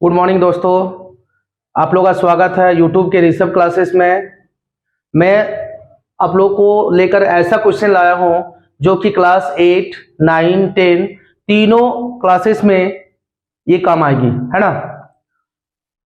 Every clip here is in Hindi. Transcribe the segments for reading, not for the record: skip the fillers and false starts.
गुड मॉर्निंग दोस्तों, आप लोगों का स्वागत है यूट्यूब के ऋषभ क्लासेस में। मैं आप लोग को लेकर ऐसा क्वेश्चन लाया हूं जो कि क्लास 8, 9, 10 तीनों क्लासेस में ये काम आएगी, है ना।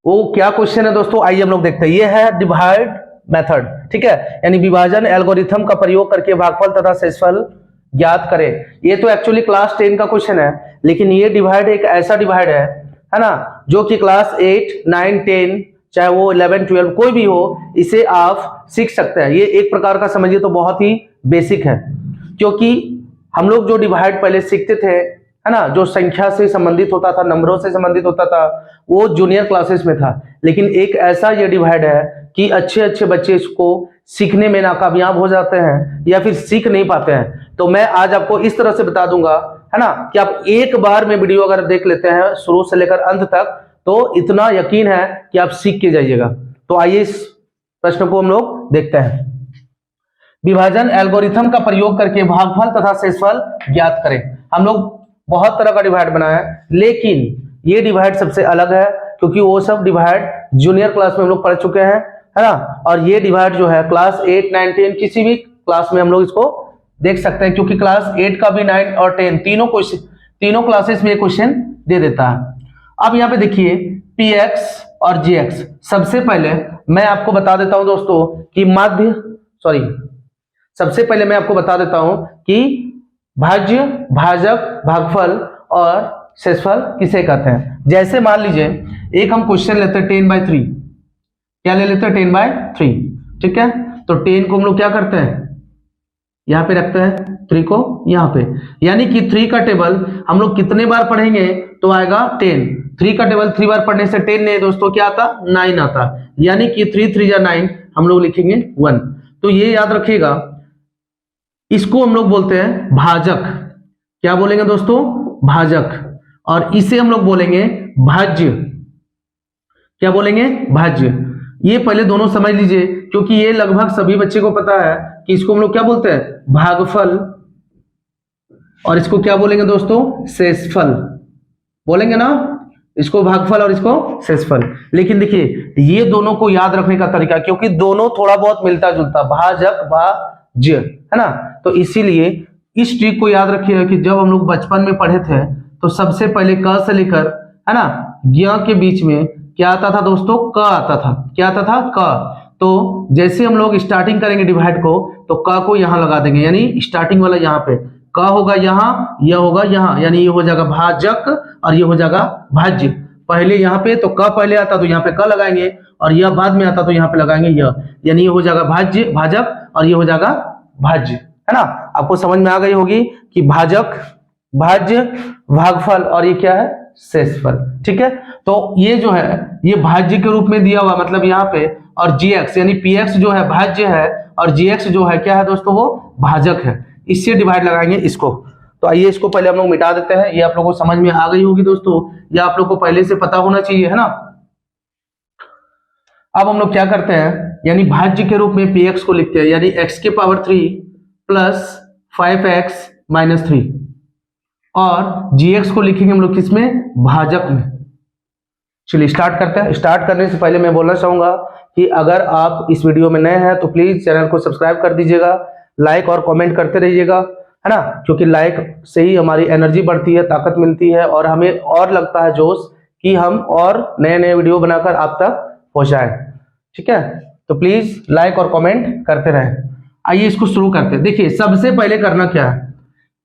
वो क्या क्वेश्चन है दोस्तों, आइए हम लोग देखते हैं। ये है डिवाइड मेथड, ठीक है, यानी विभाजन एल्गोरिथम का प्रयोग करके भागफल तथा शेषफल ज्ञात करें। ये तो एक्चुअली क्लास 10 का क्वेश्चन है, लेकिन ये डिवाइड एक ऐसा डिवाइड है ना, जो कि क्लास 8, 9, 10 चाहे वो 11, 12 कोई भी हो, इसे आप सीख सकते हैं। ये एक प्रकार का समझिए तो बहुत ही बेसिक है, क्योंकि हम लोग जो डिवाइड पहले सीखते थे, है ना, जो संख्या से संबंधित होता था, नंबरों से संबंधित होता था, वो जूनियर क्लासेस में था। लेकिन एक ऐसा ये डिवाइड है कि अच्छे अच्छे बच्चे इसको सीखने में नाकामयाब हो जाते हैं या फिर सीख नहीं पाते हैं। तो मैं आज आपको इस तरह से बता दूंगा, है ना, कि आप एक बार में वीडियो अगर देख लेते हैं शुरू से लेकर अंत तक, तो इतना यकीन है कि आप सीख के जाइएगा। तो आइए इस प्रश्न को हम लोग देखते हैं। विभाजन एल्गोरिथम का प्रयोग करके भागफल तथा शेषफल ज्ञात करें। हम लोग बहुत तरह का डिवाइड बनाया है, लेकिन ये डिवाइड सबसे अलग है, क्योंकि वो सब डिवाइड जूनियर क्लास में हम लोग पढ़ चुके हैं, है ना। और ये डिवाइड जो है क्लास 8, 9, 10 किसी भी क्लास में हम लोग इसको देख सकते हैं, क्योंकि क्लास 8 का भी 9 और 10 तीनों क्लासेस में क्वेश्चन दे देता है। अब यहाँ पे देखिए px और gx। सबसे पहले मैं आपको बता देता हूं दोस्तों कि सबसे पहले मैं आपको बता देता हूं कि भाज्य, भाजक, भागफल और शेषफल किसे कहते हैं। जैसे मान लीजिए एक हम क्वेश्चन लेते हैं 10/3। क्या ले लेते हैं? 10/3, ठीक है। तो 10 को हम लोग क्या करते हैं, यहां पे रखते हैं, 3 को यहां पे, यानी कि 3 का टेबल हम लोग कितने बार पढ़ेंगे तो आएगा 10। 3 का टेबल 3 बार पढ़ने से 10 नहीं दोस्तों, क्या आता? 9 आता, यानी कि 3 3 या 9 हम लोग लिखेंगे 1। तो ये याद रखिएगा, इसको हम लोग बोलते हैं भाजक। क्या बोलेंगे दोस्तों? भाजक। और इसे हम लोग बोलेंगे भाज्य। क्या बोलेंगे? भाज्य। ये पहले दोनों समझ लीजिए, क्योंकि ये लगभग सभी बच्चे को पता है कि इसको हम लोग क्या बोलते हैं? भागफल। और इसको क्या बोलेंगे दोस्तों? शेषफल बोलेंगे ना, इसको भागफल और इसको शेषफल। लेकिन देखिए ये दोनों को याद रखने का तरीका, क्योंकि दोनों थोड़ा बहुत मिलता जुलता, भाजक भाज्य, है ना। तो इसीलिए इस ट्रिक को याद रखिएगा कि जब हम लोग बचपन में पढ़े थे तो सबसे पहले क से लेकर, है ना, ज्ञ के बीच में क्या आता था दोस्तों? क आता था। क्या आता था? क। तो जैसे हम लोग स्टार्टिंग करेंगे डिवाइड को, तो क को यहां लगा देंगे, यानी स्टार्टिंग वाला यहां पे, क होगा यहां, यह होगा यहां, यानी ये हो जाएगा भाजक और ये हो जाएगा भाज्य। पहले यहाँ पे तो क पहले आता तो यहाँ पे क लगाएंगे, और यह बाद में आता तो यहाँ पे लगाएंगे यह, यानी ये हो जाएगा भाज्य, भाजक, और ये हो जाएगा भाज्य, है ना। आपको समझ में आ गई होगी कि भाजक, भाज्य, भागफल और ये क्या है? शेषफल, ठीक है। तो ये जो है ये भाज्य के रूप में दिया हुआ, मतलब यहाँ पे, और gx यानी px जो है भाज्य है और gx जो है क्या है दोस्तों? वो भाजक है। इससे डिवाइड लगाएंगे इसको। तो आइए इसको पहले हम लोग मिटा देते हैं। ये आप लोगों को समझ में आ गई होगी दोस्तों, या आप लोग को पहले से पता होना चाहिए, है ना। अब हम लोग क्या करते हैं, यानी भाज्य के रूप में px को लिखते हैं, यानी x के पावर 3 प्लस 5x माइनस 3, और gx को लिखेंगे हम लोग किसमें? भाजक में। चलिए स्टार्ट करते हैं। स्टार्ट करने से पहले मैं बोलना चाहूंगा कि अगर आप इस वीडियो में नए हैं तो प्लीज चैनल को सब्सक्राइब कर दीजिएगा, लाइक और कमेंट करते रहिएगा, है ना, क्योंकि लाइक से ही हमारी एनर्जी बढ़ती है, ताकत मिलती है, और हमें और लगता है जोश कि हम और नए नए वीडियो बनाकर आप तक पहुंचाएं, ठीक है। तो प्लीज लाइक और कमेंट करते रहें। आइए इसको शुरू करते हैं। देखिए सबसे पहले करना क्या है,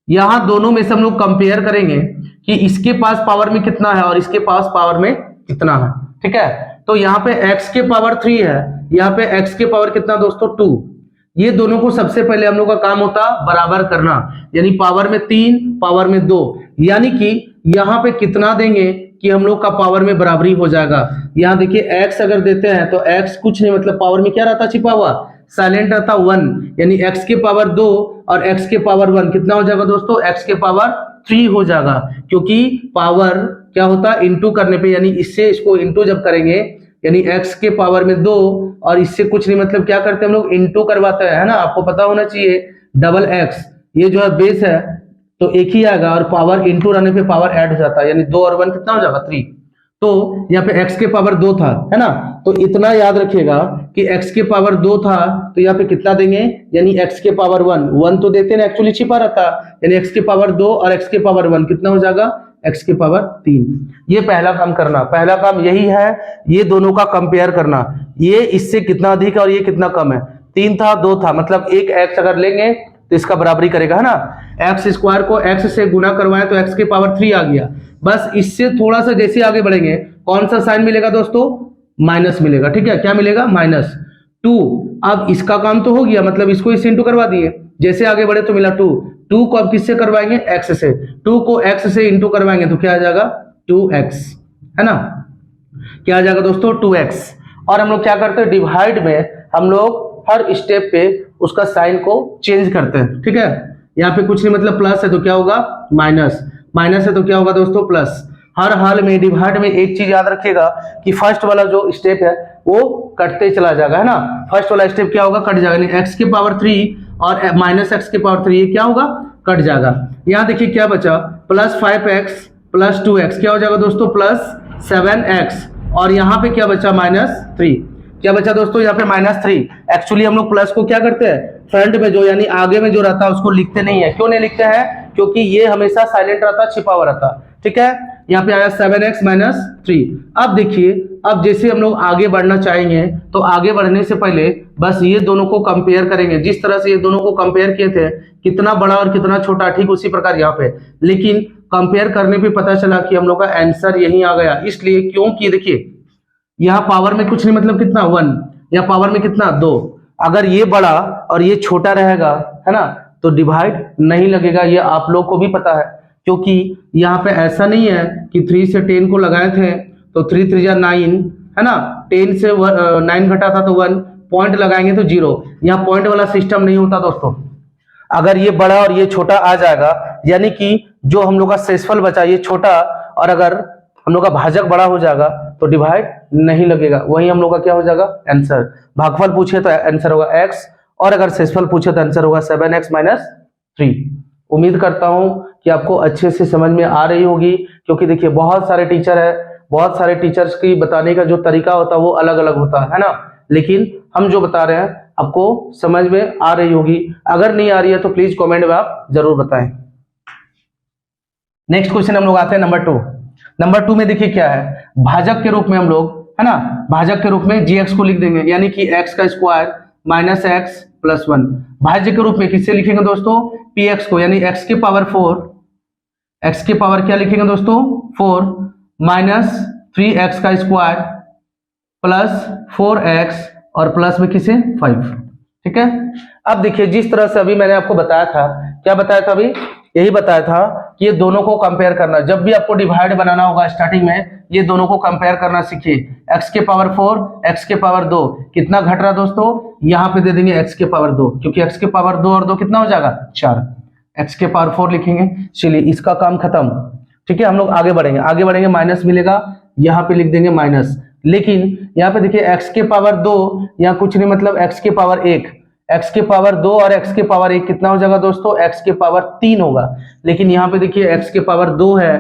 यहां दोनों में से हम लोग कंपेयर करेंगे कि इसके पास पावर में कितना है और इसके पास पावर में कितना है, ठीक है। तो यहाँ पे x के पावर 3 है, यहाँ पे x के पावर कितना दोस्तों? 2। ये दोनों को सबसे पहले हम लोग का काम होता बराबर करना, यानी पावर में 3 पावर में 2, यानी कि यहाँ पे कितना देंगे कि हम लोग का पावर में बराबरी हो जाएगा। यहाँ देखिए x अगर देते हैं तो x कुछ नहीं, मतलब पावर में क्या रहता? छिपा हुआ, साइलेंट रहता 1, यानी x के पावर 2 और x के पावर 1 कितना हो जाएगा दोस्तों? x के पावर 3 हो जाएगा, क्योंकि पावर क्या होता है? इंटू करने पे, यानी इससे इसको इंटू जब करेंगे, यानी x के पावर में 2 और इससे कुछ नहीं, मतलब क्या करते हैं हम लोग? इंटू करवाते हैं, है ना। आपको पता होना चाहिए डबल x, ये जो है बेस है तो एक ही आएगा, और पावर इंटू रहने पे पावर ऐड हो जाता है, यानी 2 और 1 कितना हो जाएगा? 3। तो यहाँ पे x के पावर 2 था, है ना, तो इतना याद रखिएगा कि x के पावर 2 था, तो यहाँ पे कितना देंगे, यानी x के पावर 1 तो देते ना, एक्चुअली छिपा रहता, यानी x के पावर 2 और x के पावर 1 कितना हो जाएगा, x के पावर 3। ये पहला काम करना, पहला काम यही है, ये दोनों का कंपेयर करना, ये इससे कितना अधिक है और ये कितना कम है। 3 था 2 था, मतलब एक x अगर लेंगे तो इसका बराबरी करेगा, है ना, एक्स स्क्वायर को x से गुना करवाएं तो x के पावर 3 आ गया। बस इससे थोड़ा सा जैसे आगे बढ़ेंगे कौन सा साइन मिलेगा दोस्तों, माइनस मिलेगा, ठीक है, क्या मिलेगा, -2। अब इसका काम तो हो गया, मतलब इसको इससे इंटू करवा दिए, जैसे आगे बढ़े तो मिला 2 को अब किससे करवाएंगे, x से, 2 को x से इंटू करवाएंगे तो क्या आ जाएगा, 2x, है ना, क्या आ जाएगा दोस्तों, 2x। और हम लोग क्या करते हैं, डिवाइड में हम लोग हर स्टेप पे उसका साइन को चेंज करते हैं, ठीक है। यहाँ पे कुछ नहीं, मतलब प्लस है तो क्या होगा, माइनस है तो क्या होगा दोस्तों, प्लस। हर हाल में डिवाइड में एक चीज याद रखिएगा कि फर्स्ट वाला जो स्टेप है वो कटते चला जाएगा, है ना, फर्स्ट वाला स्टेप क्या होगा, कट जाएगा, x के पावर 3 और -x के पावर 3 ये क्या होगा, कट जाएगा। यहाँ देखिए क्या बचा, +5x + 2x क्या हो जाएगा दोस्तों, +7x, और यहाँ पे क्या बचा, -3, क्या बचा दोस्तों, यहाँ पे -3। एक्चुअली हम लोग प्लस को क्या करते हैं, फ्रंट में जो यानी आगे में जो रहता है उसको लिखते नहीं है, क्यों नहीं लिखते हैं, क्योंकि ये हमेशा साइलेंट रहता, छिपा हुआ रहता, ठीक है। यहाँ पे आया 7x - 3। अब देखिए, अब जैसे हम लोग आगे बढ़ना चाहेंगे तो आगे बढ़ने से पहले बस ये दोनों को कंपेयर करेंगे, जिस तरह से ये दोनों को कंपेयर किए थे, कितना बड़ा और कितना छोटा, ठीक उसी प्रकार यहाँ पे, लेकिन कंपेयर करने पे पता चला कि हम लोग का आंसर यही आ गया, इसलिए क्योंकि देखिए यहाँ पावर में कुछ नहीं, मतलब कितना 1, यहाँ पावर में कितना 2, अगर ये बड़ा और ये छोटा रहेगा, है ना, तो डिवाइड नहीं लगेगा, ये आप लोग को भी पता है, क्योंकि यहाँ पे ऐसा नहीं है कि 3 से 10 को लगाए थे तो 3 3 जा 9, है ना, 10 से 9 घटा था तो 1, पॉइंट लगाएंगे तो 0, यहाँ पॉइंट वाला सिस्टम नहीं होता दोस्तों। अगर ये बड़ा और ये छोटा आ जाएगा, यानी कि जो हम लोग का शेषफल बचा ये छोटा, और अगर हम लोग का भाजक बड़ा हो जाएगा तो डिवाइड नहीं लगेगा, वही हम लोग का क्या हो जाएगा, आंसर। भागफल पूछे तो आंसर होगा x, और अगर शेषफल पूछे तो आंसर होगा 7x - 3। उम्मीद करता हूं कि आपको अच्छे से समझ में आ रही होगी, क्योंकि देखिए बहुत सारे टीचर है, बहुत सारे टीचर्स की बताने का जो तरीका होता है वो अलग अलग होता है ना, लेकिन हम जो बता रहे हैं आपको समझ में आ रही होगी। अगर नहीं आ रही है तो प्लीज कमेंट में आप जरूर बताएं। नेक्स्ट क्वेश्चन हम लोग आते हैं नंबर 2 में देखिए क्या है, भाजक के रूप में हम लोग, है ना, भाजक के रूप में gx को लिख देंगे, यानी कि x का स्क्वायर -x + 1। भाज्य के रूप में किससे लिखेंगे दोस्तों, px को, यानी x के पावर 4, x के पावर क्या लिखेंगे दोस्तों 4 -3x का स्क्वायर +4x और प्लस में किसे 5, ठीक है। अब देखिए जिस तरह से अभी मैंने आपको बताया था, क्या बताया था अभी, यही बताया था कि ये दोनों को कंपेयर करना, जब भी आपको डिवाइड बनाना होगा स्टार्टिंग में ये दोनों को कंपेयर करना सीखिए। x के पावर 4 x के पावर 2 कितना घट रहा दोस्तों, यहाँ पे दे देंगे x के पावर 2, क्योंकि x के पावर 2 और 2 कितना हो जाएगा 4, x के पावर 4 लिखेंगे। चलिए इसका काम खत्म, ठीक है। हम लोग आगे बढ़ेंगे माइनस मिलेगा, यहाँ पे लिख देंगे माइनस, लेकिन यहाँ पे देखिए x के पावर 2 यहाँ कुछ नहीं, मतलब x के पावर 1, x के पावर 2 और x के पावर 1 कितना हो जाएगा दोस्तों, x के पावर 3 होगा। लेकिन यहाँ पे देखिए x के पावर 2 है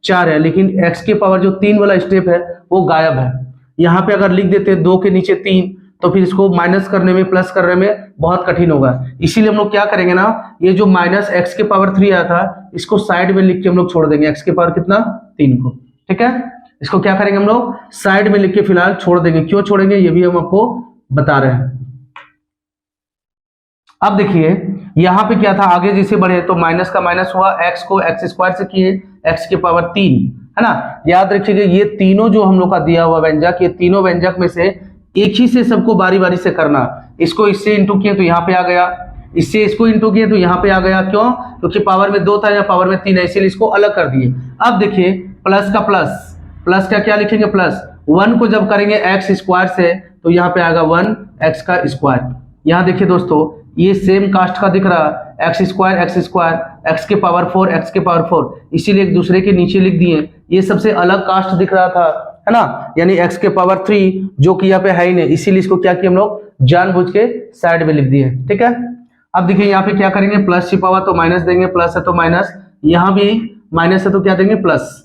4 है, लेकिन x के पावर जो 3 वाला स्टेप है वो गायब है। यहाँ पे अगर लिख देते 2 के नीचे 3 तो फिर इसको माइनस करने में प्लस करने में बहुत कठिन होगा। इसीलिए हम लोग क्या करेंगे ना, ये जो माइनस x के पावर 3 आया था इसको साइड में लिख के हम लोग छोड़ देंगे, x के पावर कितना 3 को, ठीक है। इसको क्या करेंगे हम लोग साइड में लिख के फिलहाल छोड़ देंगे। क्यों छोड़ेंगे ये भी हम आपको बता रहे हैं। अब देखिए यहाँ पे क्या था, आगे जैसे बढ़े तो माइनस का माइनस हुआ, x को x स्क्वायर से किए x के पावर 3, है ना। याद रखिएगा ये तीनों जो हम लोग का दिया हुआ व्यंजक, ये तीनों व्यंजक में से एक ही से सबको बारी बारी से करना। इसको इससे इंटू किए तो यहाँ पे आ गया, इससे इसको इंटू किए तो यहाँ पे आ गया। क्यों, क्योंकि पावर में 2 था या पावर में 3 है, इसीलिए इसको अलग कर दिए। अब देखिए प्लस का प्लस का क्या लिखेंगे प्लस, 1 को जब करेंगे x स्क्वायर से तो यहाँ पे आएगा 1x का स्क्वायर। यहाँ देखिए दोस्तों ये सेम कास्ट का दिख रहा, x स्क्वायर x के पावर 4 x के पावर 4, इसीलिए एक दूसरे के नीचे लिख दिए। ये सबसे अलग कास्ट दिख रहा था, है ना, यानी x के पावर 3 जो कि यहाँ पे है ही नहीं, इसीलिए इसको क्या किया हम लोग जानबूझ के साइड में लिख दिए, ठीक है। अब देखिए यहाँ पे क्या करेंगे, प्लस छिपा हुआ तो माइनस देंगे, प्लस है तो माइनस, यहाँ भी माइनस है तो क्या देंगे प्लस।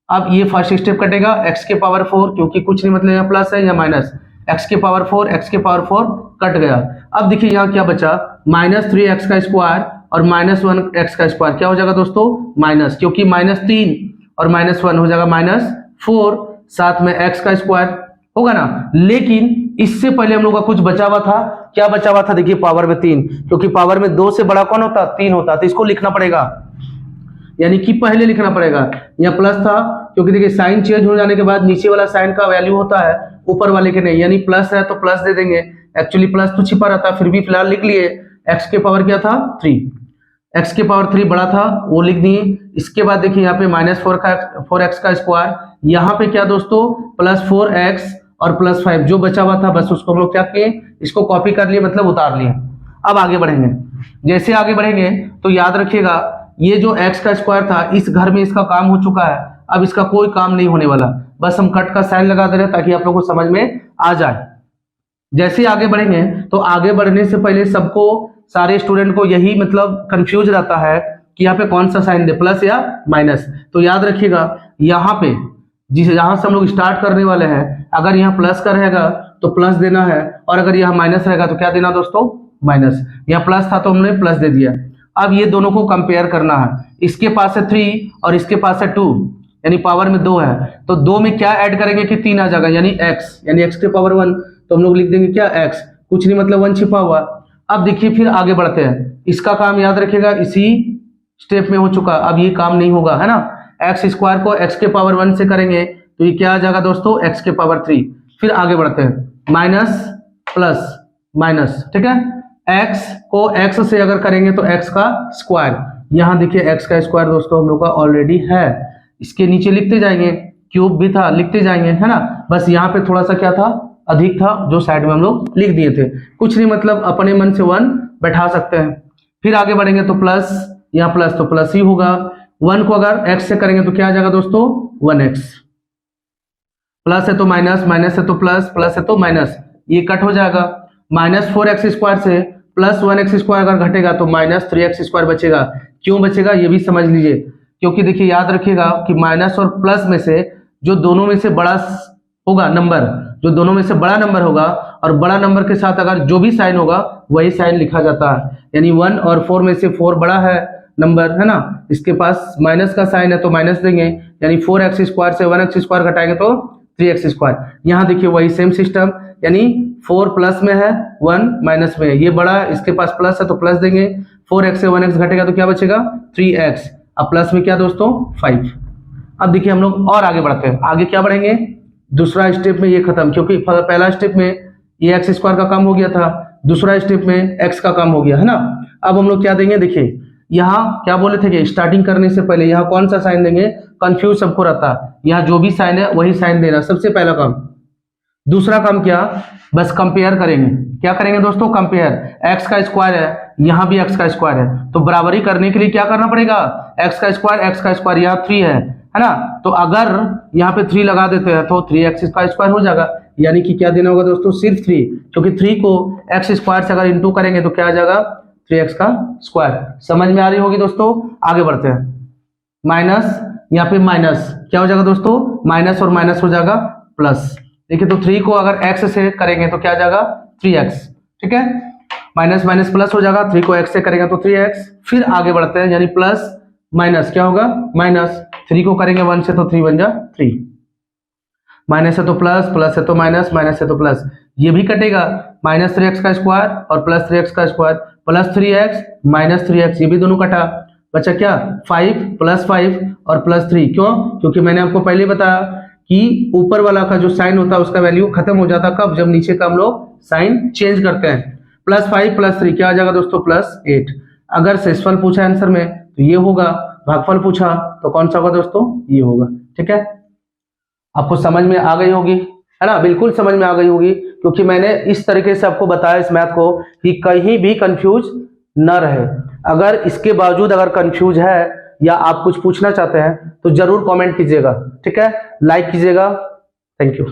अब ये फर्स्ट स्टेप कटेगा x के पावर 4, क्योंकि कुछ नहीं मतलब यहाँ प्लस है या माइनस, x के पावर 4, x के पावर 4 कट गया। अब देखिए यहाँ क्या बचा, -3x का स्क्वायर और -1x का स्क्वायर क्या हो जाएगा दोस्तों, माइनस, क्योंकि -3 और -1 हो जाएगा -4, साथ में x का स्क्वायर होगा ना। लेकिन इससे पहले हम लोग का कुछ बचा हुआ था, क्या बचा हुआ था, देखिए पावर में 3, क्योंकि पावर में 2 से बड़ा कौन होता, 3 होता, तो इसको लिखना पड़ेगा, यानी कि पहले लिखना पड़ेगा। यहाँ प्लस था, क्योंकि देखिए साइन चेंज हो जाने के बाद नीचे वाला साइन का वैल्यू होता है ऊपर वाले के नहीं, यानी प्लस है तो प्लस दे देंगे, एक्चुअली प्लस तो छिपा रहता, फिर भी फिलहाल लिख लिए। x के पावर क्या था, 3, x के पावर 3 बड़ा था वो लिख दिए। इसके बाद देखिए यहाँ पे -4x का स्क्वायर, यहाँ पे क्या दोस्तों, +4x और +5 जो बचा हुआ था बस उसको हम लोग क्या किए, इसको कॉपी कर लिए, मतलब उतार लिए। अब आगे बढ़ेंगे, जैसे आगे बढ़ेंगे तो याद रखिएगा ये जो x का स्क्वायर था इस घर में इसका काम हो चुका है, अब इसका कोई काम नहीं होने वाला, बस हम कट का साइन लगा दे रहे हैं ताकि आप लोगों को समझ में आ जाए। जैसे आगे बढ़ेंगे तो आगे बढ़ने से पहले सबको, सारे स्टूडेंट को यही मतलब कंफ्यूज रहता है कि यहाँ पे कौन सा साइन दे, प्लस या माइनस। तो याद रखिएगा यहाँ पे जहां से हम लोग स्टार्ट करने वाले हैं, अगर यहाँ प्लस का रहेगा तो प्लस देना है, और अगर यहाँ माइनस रहेगा तो क्या देना दोस्तों, माइनस। यहाँ प्लस था तो हमने प्लस दे दिया। अब ये दोनों को कंपेयर करना है, इसके पास है 3 और इसके पास है 2, यानी पावर में 2 है, तो 2 में क्या ऐड करेंगे कि 3 आ जाएगा, यानी x के पावर 1, तो हम लोग लिख देंगे क्या, x, कुछ नहीं मतलब 1 छिपा हुआ। अब देखिए फिर आगे बढ़ते हैं, इसका काम याद रखिएगा इसी स्टेप में हो चुका, अब ये काम नहीं होगा, है ना। एक्स स्क्वायर को x के पावर 1 से करेंगे तो ये क्या आ जाएगा दोस्तों, x के पावर 3। फिर आगे बढ़ते हैं, माइनस प्लस माइनस, ठीक है, x को x से अगर करेंगे तो x का स्क्वायर, यहाँ देखिए x का स्क्वायर दोस्तों हम लोग का ऑलरेडी है, इसके नीचे लिखते जाएंगे, क्यूब भी था लिखते जाएंगे, है ना। बस यहाँ पे थोड़ा सा क्या था, अधिक था, जो साइड में हम लोग लिख दिए थे, कुछ नहीं मतलब अपने मन से 1 बैठा सकते हैं। फिर आगे बढ़ेंगे तो प्लस, यहाँ प्लस तो प्लस ही होगा, 1 को अगर x से करेंगे तो क्या आ जाएगा दोस्तों, 1x, प्लस है तो माइनस, माइनस है तो प्लस, प्लस है तो माइनस, ये कट हो जाएगा। -4x स्क्वायर से +1x स्क्वायर अगर घटेगा तो -3x स्क्वायर बचेगा। क्यों बचेगा ये भी समझ लीजिए, क्योंकि देखिए याद रखिएगा कि माइनस और प्लस में से जो दोनों में से बड़ा होगा नंबर, जो दोनों में से बड़ा नंबर होगा, और बड़ा नंबर के साथ अगर जो भी साइन होगा वही साइन लिखा जाता है, यानी 1 और 4 में से 4 बड़ा है नंबर, है ना, इसके पास माइनस का साइन है तो माइनस देंगे, यानी 4x स्क्वायर से 1x स्क्वायर घटाएंगे तो 3x स्क्वायर। यहाँ देखिए वही सेम सिस्टम, यानी 4 प्लस में है 1 माइनस में है, ये बड़ा है इसके पास प्लस है तो प्लस देंगे, 4x से 1x घटेगा तो क्या बचेगा, 3x, अब प्लस में क्या दोस्तों 5। अब देखिए हम लोग और आगे बढ़ते हैं, आगे क्या बढ़ेंगे, दूसरा स्टेप में ये खत्म, क्योंकि पहला स्टेप में ये x स्क्वायर का काम हो गया था, दूसरा स्टेप में x का काम हो गया, है ना। अब हम लोग क्या देंगे, देखिए यहाँ क्या बोले थे कि स्टार्टिंग करने से पहले यहाँ कौन सा साइन देंगे, कंफ्यूज सबको रहता है, यहाँ जो भी साइन है वही साइन देना, सबसे पहला काम। दूसरा काम क्या, बस कंपेयर करेंगे, क्या करेंगे दोस्तों, कंपेयर, x का स्क्वायर है, यहाँ भी x का स्क्वायर है, तो बराबरी करने के लिए क्या करना पड़ेगा, x का स्क्वायर, यहाँ 3 है ना, तो अगर यहाँ पे 3 लगा देते हैं तो 3x का स्क्वायर हो जाएगा, यानी कि क्या देना होगा दोस्तों, सिर्फ 3, क्योंकि 3 को x स्क्वायर से अगर इंटू करेंगे तो क्या आ जाएगा, 3x का स्क्वायर। समझ में आ रही होगी दोस्तों। आगे बढ़ते हैं, माइनस, यहाँ पे माइनस क्या हो जाएगा दोस्तों, माइनस और माइनस हो जाएगा प्लस, देखिए तो 3 को अगर x से करेंगे तो क्या आ जाएगा, 3x, ठीक है, माइनस माइनस प्लस हो जाएगा, 3 को x से करेंगे तो 3x। फिर आगे बढ़ते हैं, यानी प्लस माइनस क्या होगा, माइनस, 3 को करेंगे 1 से तो 3 बन जा 3, माइनस है तो प्लस, प्लस है तो माइनस, माइनस है तो प्लस, ये भी कटेगा, -3x का स्क्वायर और +3x का स्क्वायर, +3x -3x, ये भी दोनों कटा, बचा क्या, 5 + 5 और +3, क्यों, क्योंकि मैंने आपको पहले बताया कि ऊपर वाला का जो साइन होता है उसका वैल्यू खत्म हो जाता कब, जब नीचे का हम लोग साइन चेंज करते हैं। +5 + 3 क्या आ जाएगा दोस्तों, +8। अगर शेषफल पूछा आंसर में तो ये होगा, भागफल पूछा तो कौन सा होगा दोस्तों, ये होगा, ठीक है। आपको समझ में आ गई होगी, है ना, बिल्कुल समझ में आ गई होगी, क्योंकि मैंने इस तरीके से आपको बताया इस मैथ को कि कहीं भी कंफ्यूज न रहे। अगर इसके बावजूद अगर कंफ्यूज है या आप कुछ पूछना चाहते हैं तो जरूर कमेंट कीजिएगा, ठीक है, लाइक कीजिएगा। Thank you.